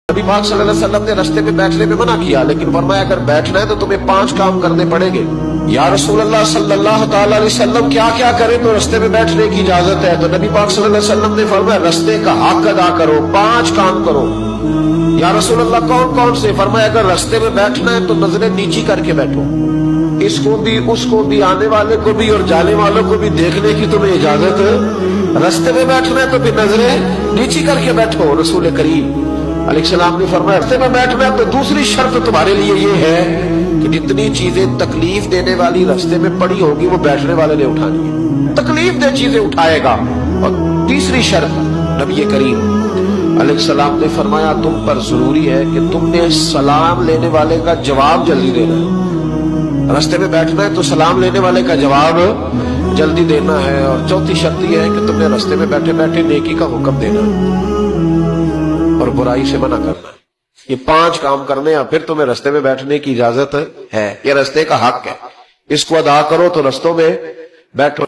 نبی پاک صلی اللہ علیہ وسلم نے رستے میں بیٹھنے میں منع کیا، لیکن فرمایا اگر بیٹھنا ہے تو تمہیں 5 کام کرنے پڑیں گے۔ یا رسول اللہ صلی اللہ تعالی علیہ وسلم کیا کیا کریں تو رستے میں بیٹھنے کی اجازت ہے؟ تو نبی پاک صلی اللہ علیہ وسلم نے فرمایا رستے کا حق ادا کرو، 5 کام کرو۔ یا رسول اللہ کون کون سے؟ فرمایا اگر رستے میں بیٹھنا ہے تو نظریں نیچی کر کے بیٹھو، اس کو بھی اس کو بھی، آنے والے کو بھی اور جانے والوں کو بھی دیکھنے کی تمہیں اجازت ہے۔ رستے میں بیٹھنا ہے تو بھی نظریں نیچی کر کے بیٹھو۔ رسول کریم علیہ السلام نے فرمایا رستے میں بیٹھنا ہے تو دوسری شرط تمہارے لیے یہ ہے کہ جتنی چیزیں تکلیف دینے والی رستے میں پڑی ہوگی وہ بیٹھنے والے نے اٹھانی ہے، تکلیف دہ چیزیں اٹھائے گا۔ اور تیسری شرط نبی کریم علیہ السلام نے فرمایا تم پر ضروری ہے کہ تم نے سلام لینے والے کا جواب جلدی دینا ہے۔ رستے میں بیٹھنا ہے تو سلام لینے والے کا جواب جلدی دینا ہے۔ اور چوتھی شرط یہ ہے کہ تم نے رستے میں بیٹھے بیٹھے نیکی کا حکم دینا اور برائی سے منع کرنا۔ یہ 5 کام کرنے ہیں، پھر تمہیں رستے میں بیٹھنے کی اجازت ہے۔ یہ رستے کا حق ہے، اس کو ادا کرو تو رستوں میں بیٹھو۔